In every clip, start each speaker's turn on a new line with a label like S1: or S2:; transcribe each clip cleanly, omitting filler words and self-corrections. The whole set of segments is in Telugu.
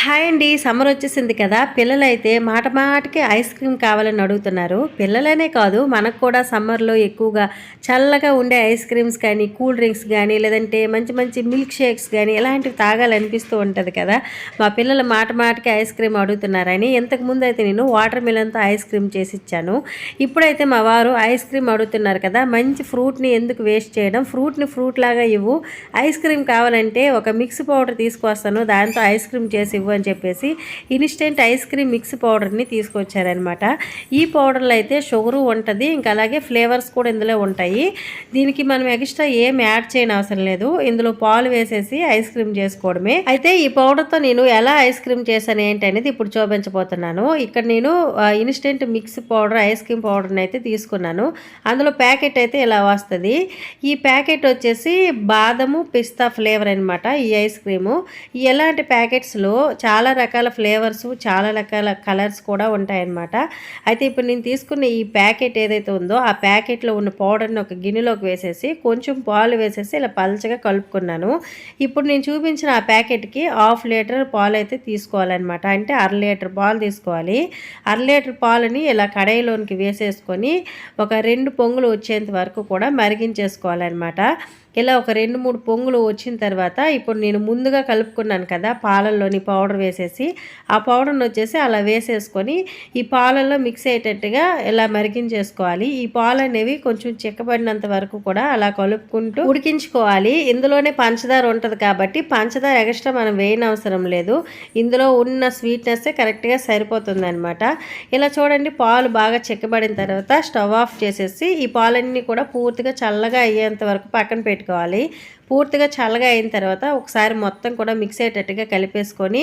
S1: హాయ్ అండి. సమ్మర్ వచ్చేసింది కదా! పిల్లలైతే మాట మాటకి ఐస్ క్రీమ్ కావాలని అడుగుతున్నారు. పిల్లలనే కాదు మనకు కూడా సమ్మర్‌లో ఎక్కువగా చల్లగా ఉండే ఐస్ క్రీమ్స్ కానీ, కూల్ డ్రింక్స్ గానీ, లేదంటే మంచి మంచి మిల్క్ షేక్స్ గానీ ఇలాంటివి తాగాలనిపిస్తూ ఉంటది కదా! మా పిల్లలు మాట మాటకి ఐస్ క్రీమ్ అడుగుతున్నారని ఇంతకుముందయితే నేను వాటర్ మిలన్‌తో ఐస్ క్రీమ్ చేసిచ్చాను. ఇప్పుడైతే మా వారు ఐస్ క్రీమ్ అడుగుతున్నారు కదా! మంచి ఫ్రూట్‌ని ఎందుకు వేస్ట్ చేయడం, ఫ్రూట్‌ని ఫ్రూట్ లాగా ఇవ్వు, ఐస్ క్రీమ్ కావాలంటే ఒక మిక్స్ పౌడర్ తీసుకొస్తాను, దాంతో ఐస్ క్రీమ్ చేసి ఇవ్వు అని చెప్పేసి ఇన్స్టెంట్ ఐస్ క్రీమ్ మిక్స్ పౌడర్ని తీసుకొచ్చారనమాట. ఈ పౌడర్లో అయితే షుగరు ఉంటుంది, ఇంకా అలాగే ఫ్లేవర్స్ కూడా ఇందులో ఉంటాయి. దీనికి మనం ఎక్స్ట్రా ఏం యాడ్ చేయని అవసరం లేదు. ఇందులో పాలు వేసేసి ఐస్ క్రీమ్ చేసుకోవడమే. అయితే ఈ పౌడర్తో నేను ఎలా ఐస్ క్రీమ్ చేశాను ఏంటి అనేది ఇప్పుడు చూపించబోతున్నాను. ఇక్కడ నేను instant mix powder ice cream పౌడర్ని అయితే తీసుకున్నాను. అందులో ప్యాకెట్ అయితే ఇలా వస్తుంది. ఈ ప్యాకెట్ వచ్చేసి బాదము పిస్తా ఫ్లేవర్ అనమాట. ఈ ఐస్ క్రీము ఎలాంటి ప్యాకెట్స్లో చాలా రకాల ఫ్లేవర్స్, చాలా రకాల కలర్స్ కూడా ఉంటాయన్నమాట. అయితే ఇప్పుడు నేను తీసుకున్న ఈ ప్యాకెట్ ఏదైతే ఉందో ఆ ప్యాకెట్లో ఉన్న పౌడర్ని ఒక గిన్నెలోకి వేసేసి కొంచెం పాలు వేసేసి ఇలా పలచగా కలుపుకున్నాను. ఇప్పుడు నేను చూపించిన ఆ ప్యాకెట్కి 1/2 లీటర్ పాలు అయితే తీసుకోవాలన్నమాట. అంటే 1/2 లీటర్ పాలు తీసుకోవాలి. 1/2 లీటర్ పాలని ఇలా కడాయిలోనికి వేసేసుకొని ఒక 2 పొంగులు వచ్చేంత వరకు కూడా మరిగించేసుకోవాలన్నమాట. ఇలా ఒక 2-3 పొంగులు వచ్చిన తర్వాత ఇప్పుడు నేను ముందుగా కలుపుకున్నాను కదా పాలల్లోని పౌడర్ వేసేసి, ఆ పౌడర్ని వచ్చేసి అలా వేసేసుకొని ఈ పాలల్లో మిక్స్ అయ్యేటట్టుగా ఇలా మరిగించేసుకోవాలి. ఈ పాలు అనేవి కొంచెం చిక్కబడినంత వరకు కూడా అలా కలుపుకుంటూ ఉడికించుకోవాలి. ఇందులోనే పంచదార ఉంటుంది కాబట్టి పంచదార ఎక్స్ట్రా మనం వేయనవసరం లేదు. ఇందులో ఉన్న స్వీట్నెస్సే కరెక్ట్గా సరిపోతుంది అనమాట. ఇలా చూడండి, పాలు బాగా చిక్కబడిన తర్వాత స్టవ్ ఆఫ్ చేసేసి ఈ పాలన్నీ కూడా పూర్తిగా చల్లగా అయ్యేంత వరకు పక్కన పెట్టుకోవాలి. పూర్తిగా చల్లగా అయిన తర్వాత ఒకసారి మొత్తం కూడా మిక్స్ అయ్యేటట్టుగా కలిపేసుకొని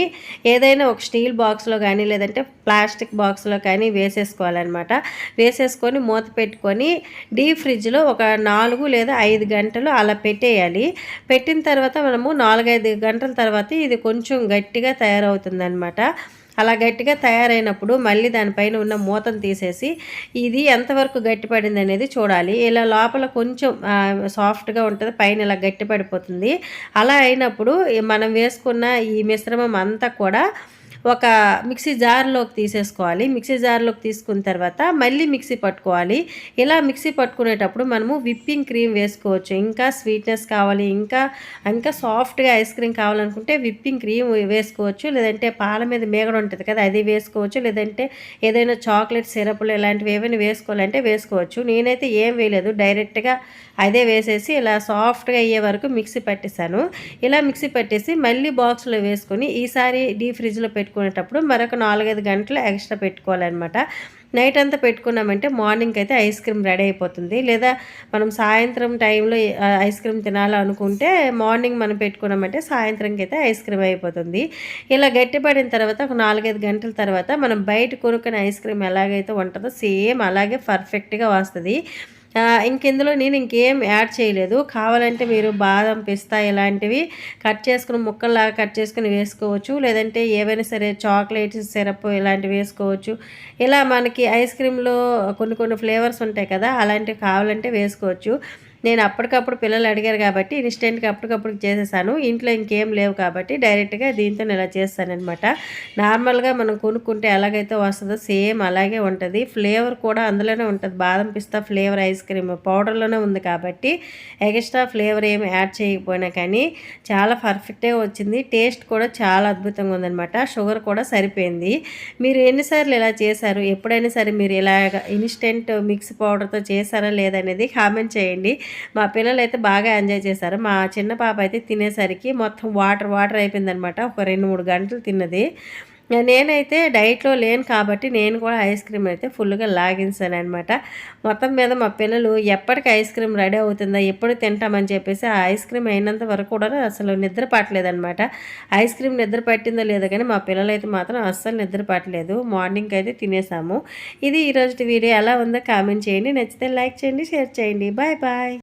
S1: ఏదైనా ఒక స్టీల్ బాక్స్లో కానీ లేదంటే ప్లాస్టిక్ బాక్స్లో కానీ వేసేసుకోవాలన్నమాట. వేసేసుకొని మూత పెట్టుకొని డీప్ ఫ్రిడ్జ్లో ఒక 4 లేదా 5 గంటలు అలా పెట్టేయాలి. పెట్టిన తర్వాత మనము 4-5 గంటల తర్వాత ఇది కొంచెం గట్టిగా తయారవుతుందన్నమాట. అలా గట్టిగా తయారైనప్పుడు మళ్ళీ దానిపైన ఉన్న మూతను తీసేసి ఇది ఎంతవరకు గట్టిపడింది అనేది చూడాలి. ఇలా లోపల కొంచెం సాఫ్ట్గా ఉంటుంది, పైన ఇలా గట్టిపడిపోతుంది. అలా అయినప్పుడు మనం వేసుకున్న ఈ మిశ్రమం అంతా కూడా ఒక మిక్సీ జార్లోకి తీసేసుకోవాలి. మిక్సీ జార్లోకి తీసుకున్న తర్వాత మళ్ళీ మిక్సీ పట్టుకోవాలి. ఇలా మిక్సీ పట్టుకునేటప్పుడు మనము విప్పింగ్ క్రీమ్ వేసుకోవచ్చు. ఇంకా స్వీట్నెస్ కావాలి, ఇంకా ఇంకా సాఫ్ట్గా ఐస్ క్రీమ్ కావాలనుకుంటే విప్పింగ్ క్రీమ్ వేసుకోవచ్చు. లేదంటే పాల మీద మేగడ ఉంటుంది కదా, అది వేసుకోవచ్చు. లేదంటే ఏదైనా చాక్లెట్ సిరప్లు ఇలాంటివి ఏమైనా వేసుకోవాలంటే వేసుకోవచ్చు. నేనైతే ఏం వేయలేదు, డైరెక్ట్గా అదే వేసేసి ఇలా సాఫ్ట్గా అయ్యే వరకు మిక్సీ పట్టేశాను. ఇలా మిక్సీ పట్టేసి మళ్ళీ బాక్స్లో వేసుకొని ఈసారి డీప్ ఫ్రిడ్జ్లో పెట్టుకునేటప్పుడు మరొక 4-5 గంటలు ఎక్స్ట్రా పెట్టుకోవాలన్నమాట. నైట్ అంతా పెట్టుకున్నామంటే మార్నింగ్ అయితే ఐస్ క్రీమ్ రెడీ అయిపోతుంది. లేదా మనం సాయంత్రం టైంలో ఐస్ క్రీమ్ తినాలనుకుంటే మార్నింగ్ మనం పెట్టుకున్నామంటే సాయంత్రంకి అయితే ఐస్ క్రీమ్ అయిపోతుంది. ఇలా గట్టిపడిన తర్వాత ఒక 4-5 గంటల తర్వాత మనం బయట కొనుక్కునే ఐస్ క్రీమ్ ఎలాగైతే ఉంటుందో సేమ్ అలాగే పర్ఫెక్ట్గా వస్తుంది. ఇంకెందులో నేను ఇంకేం యాడ్ చేయలేదు. కావాలంటే మీరు బాదం, పిస్తా ఇలాంటివి కట్ చేసుకుని ముక్కల్లాగా కట్ చేసుకుని వేసుకోవచ్చు. లేదంటే ఏవైనా సరే చాక్లెట్ సిరప్ ఇలాంటివి వేసుకోవచ్చు. ఇలా మనకి ఐస్ క్రీమ్లో కొన్ని ఫ్లేవర్స్ ఉంటాయి కదా, అలాంటివి కావాలంటే వేసుకోవచ్చు. నేను అప్పటికప్పుడు పిల్లలు అడిగారు కాబట్టి ఇన్స్టెంట్గా అప్పటికప్పుడు చేసేసాను. ఇంట్లో ఇంకేం లేవు కాబట్టి డైరెక్ట్గా దీంతో ఇలా చేస్తానన్నమాట. నార్మల్గా మనం కొనుక్కుంటే ఎలాగైతే వస్తుందో సేమ్ అలాగే ఉంటుంది. ఫ్లేవర్ కూడా అందులోనే ఉంటుంది. బాదం పిస్తా ఫ్లేవర్ ఐస్ క్రీమ్ పౌడర్లోనే ఉంది కాబట్టి ఎక్స్ట్రా ఫ్లేవర్ ఏమి యాడ్ చేయకపోయినా కానీ చాలా పర్ఫెక్ట్గా వచ్చింది. టేస్ట్ కూడా చాలా అద్భుతంగా ఉందన్నమాట. షుగర్ కూడా సరిపోయింది. మీరు ఎన్నిసార్లు ఇలా చేశారు, ఎప్పుడైనా సరే మీరు ఇలాగ ఇన్స్టెంట్ మిక్స్ పౌడర్తో చేశారా లేదనేది కామెంట్ చేయండి. మా పిల్లలు అయితే బాగా ఎంజాయ్ చేశారు. మా చిన్న పాప అయితే తినేసరికి మొత్తం వాటర్ అయిపోయిందనమాట. ఒక 2-3 గంటలు తిన్నది. నేనైతే డైట్లో లేను కాబట్టి నేను కూడా ఐస్ క్రీమ్ అయితే ఫుల్గా లాగించాను అనమాట. మొత్తం మీద మా పిల్లలు ఎప్పటికి ఐస్ క్రీమ్ రెడీ అవుతుందా, ఎప్పుడు తింటామని చెప్పేసి ఆ ఐస్ క్రీమ్ అయినంత వరకు కూడా అసలు నిద్ర పట్టలేదనమాట. ఐస్ క్రీమ్ నిద్ర పట్టిందో లేదో కానీ మా పిల్లలు అయితే మాత్రం అస్సలు నిద్ర పట్టలేదు. మార్నింగ్ అయితే తినేసాము. ఇది ఈరోజు వీడియో ఎలా ఉందో కామెంట్ చేయండి. నచ్చితే లైక్ చేయండి, షేర్ చేయండి. Bye bye.